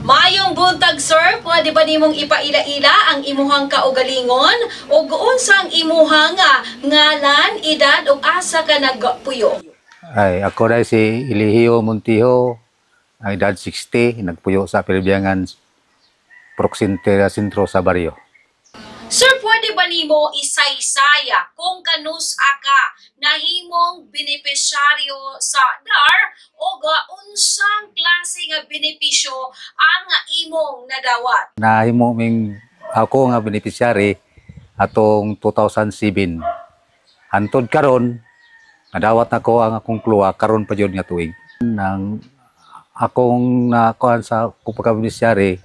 Mayong buntag sir, pwede ba nimong ipaila-ila ang imuhang kaugalingon o unsang imuhang ngalan, edad o asa ka nagpuyo? Ay, ako dahil si Ilihio Montijo, ang edad 60, nagpuyo sa Pilibiangan Proxintera Sentro sa baryo. Sir, pwede ba nimo isaysaya kung kanus aka nahimong benepisyaryo sa DAR o unsang klase nga benepisyo ang imong nadawat? Nahimo ming ako nga beneficiary atong 2007. Hantod karon nadawat nako ang akong kluwa karon pa jud nga tuig. Nang akong nakuan sa pagka-beneficiary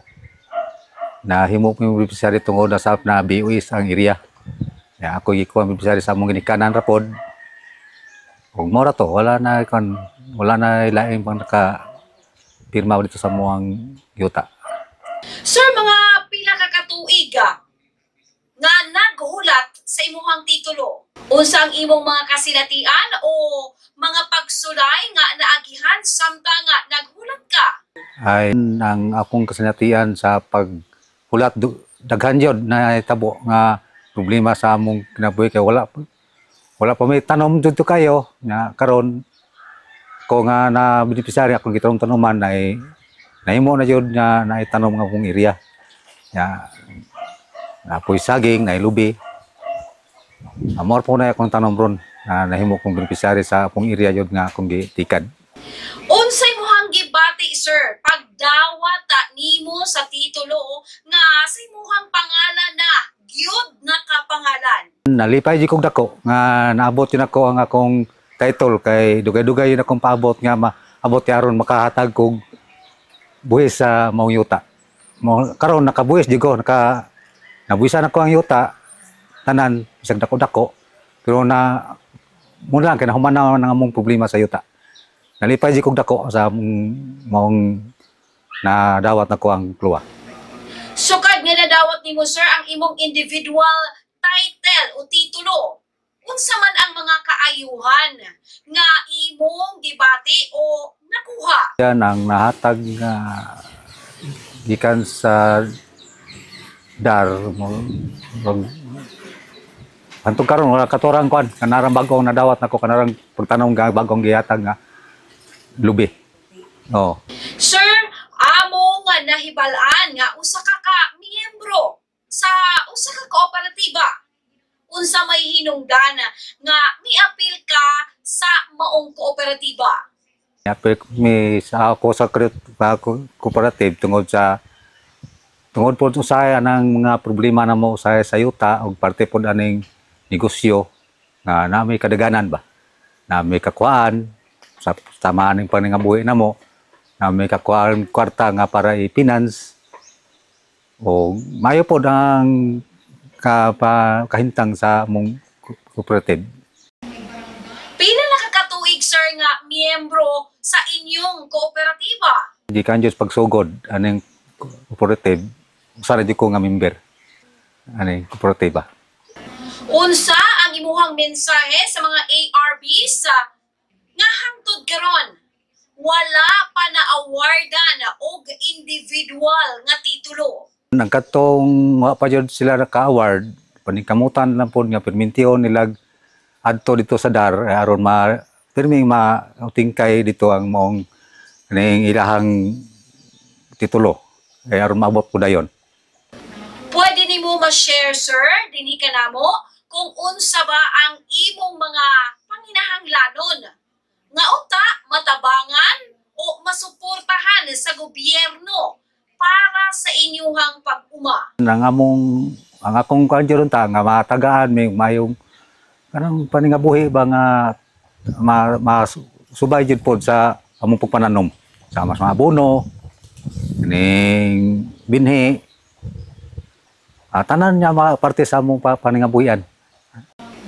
na himo kong beneficiary tungod na sa na BUIS ang area. Ya ako gikuha beneficiary sa among ginikanan ra pod. Ug mora to wala na laing pang naka pirma dito sa muang yuta. Sir, mga pila ka katuig nga naghulat sa imuhang titulo. Unsa ang imong mga kasilatian o mga pagsulay nga naagihan samtang nga naghulat ka? Ay ang akong kasinatian sa paghulat daghan jud na tabo nga problema sa among kinabuhi kay wala pa may tanom dito kayo nga karon ko nga na beneficiary akong gitawong tanuman ay nahimo na jud nga naitanom nga akong area. Ya napoy saging, nailubi. Amor po na akong tanom ron na nahimo kong beneficiary sa akong area jud nga akong gitikad. Unsay mohang gibati sir pagdawat nimo sa titulo nga sa imong pangalan na gyud nakapangalan? Nalipay jud kog dako nga naabot yun ako ang akong title kay dugay-dugay yun akong paabot nga maabot aron makahatag kog buhis sa maong yuta. Karon nakabuhis jud ko, nabuhisan ako ang yuta tanan bisag dako-dako pero na muna lang kay nahuman na among problema sa yuta. Nalipay jud kog dako sa maong nadawat nako ang kluwa. Sukad nga nadawat nimo sir ang imong individual title o titulo. Unsa man ang mga kaayuhan nga imong gibati o nakuha? Yan ang nahatag nga gikan sa DAR antong karon wala katorang kuan kanarang bagong nadawat nako kanarang pagtanong nga bagong gihatag nga lubi. Oh. Sir, amo nga nahibalaan nga usa ka miyembro sa usa ka kooperatiba. Unsa may hinungdan nga miapil ka sa maong kooperatiba? Apil mi sa ako sa cooperative tungod po usaya ng mga problema na mo usaya sa yuta ug parte pod aning negosyo nga na may kadaganan ba na may kakuan sa tamaan ning paningabuhi namo na may kakuan kwarta nga para i-finance o mayo pod ang kahintang sa mong cooperative. Pila na kakatuig sir nga miyembro sa inyong kooperatiba? Di kanjos pagsugod aning cooperative usa di ko nga member aning kooperatiba. Unsa ang imuhang mensahe sa mga ARBs nga hangtod karon wala pa na awardan og individual nga titulo? Nagkatong wa pa jud sila naka-award paningkamutan lang pod nga permintihon nila adto dito sa DAR aron pirming matingkay dito ang maong ning ilahang titulo ay aron maabot po dayon. Pwede nimo ma-share sir dinhi kanamo kung unsa ba ang imong mga panginahanglanon nga unta matabangan o masuportahan sa gobyerno para sa inyong pag-uma. Ang akong kanjon ta nga matagaan may mayong kanang paningabuhi ba nga subay jud pod sa among pagpananom sa mga abono ning binhi tanan niya parte sa among paningabuhian.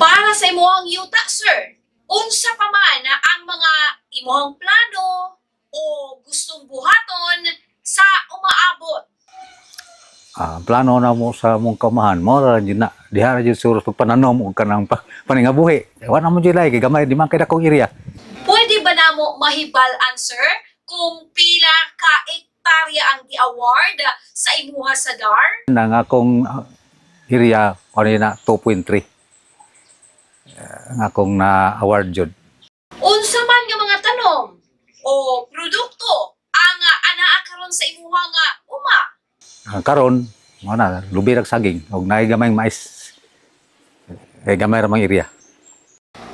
Para sa imong yuta sir, unsa pa man ang mga imong plano o gustong buhaton sa umaabot? Plano na mo sa mong kamahan mo ra jud na diha ra jud suros pagpananom ug kanang paningabuhi. Wa na mo jud lay kay gamay di man kay dakong area. Pwede ba namo mahibal-an sir kung pila ka hektarya ang giaward mga sadar? Nang akong area ano yun na 2.3 ang akong na award jud. Unsa man nga mga tanom o produkto ang anaa karon sa imuha nga uma? Karon mo na lubi rag saging og naay gamay mais. Gamay ra mang area.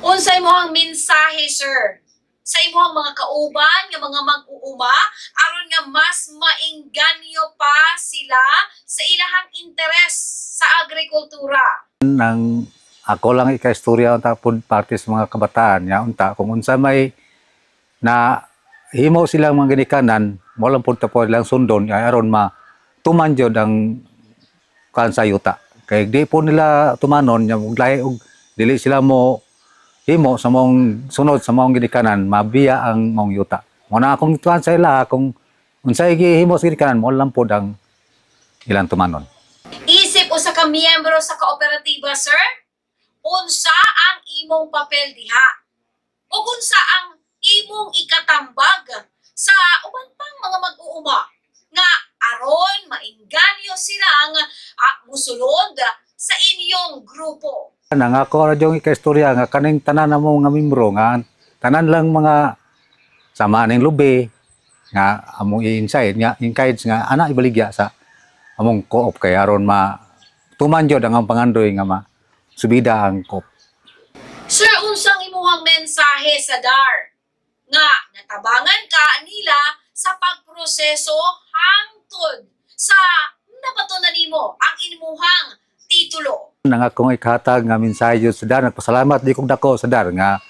Unsa imong mensahe, sir, sa imong mga kauban nga mga mag-uuma aron nga mas maingganyo pa sila sa ilahang interes sa agrikultura? Nang ako lang ika-istorya unta pud parte sa mga kabataan nya unta kung unsa may na himo silang mga ginikanan mo lang pud tapos lang sundon aron tuman jud ang kan sa yuta kay di po nila tumanon nya lahi og dili sila mo himo sa mong sunod sa mong ginikanan mabiya ang mong yuta mo na akong tuan sa ila kung unsay gihimo sa ginikanan mo lang pud ang ilang tumanon. Isip usa ka miyembro sa kooperatiba, sir, unsa ang imong papel diha? O unsa ang imong ikatambag sa uban pang mga mag-uuma nga aron maingganyo silang musulod sa inyong grupo? Nangako ra jong ika-istorya nga kaning tanan mo nga membro nga tanan lang mga sama ning lubi nga among i-inside nga encourage nga ana ibaligya sa among co-op kay aron tuman jud ang pangandoy nga subida ang co-op. Sir, unsang imuhang mensahe sa DAR nga natabangan ka nila sa pagproseso hangtod sa napatunan nimo ang imuhang titulo? Nangakong ikahatag nga mensahe jud sa DAR, nagpasalamat di kog dako sa DAR nga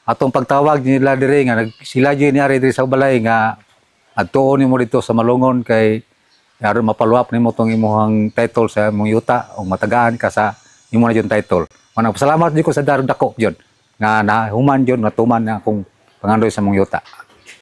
atong pagtawag nila diri nga sila jud niari diri sa balay nga adtuon nimo dito sa Malungon kay aron mapaluap nimo tong imong title sa imong yuta o matagaan ka sa imo na jud title. Nagpasalamat di ko sa DAR dako jud nga nahuman jud nga tuman nga akong pangandoy sa imong yuta.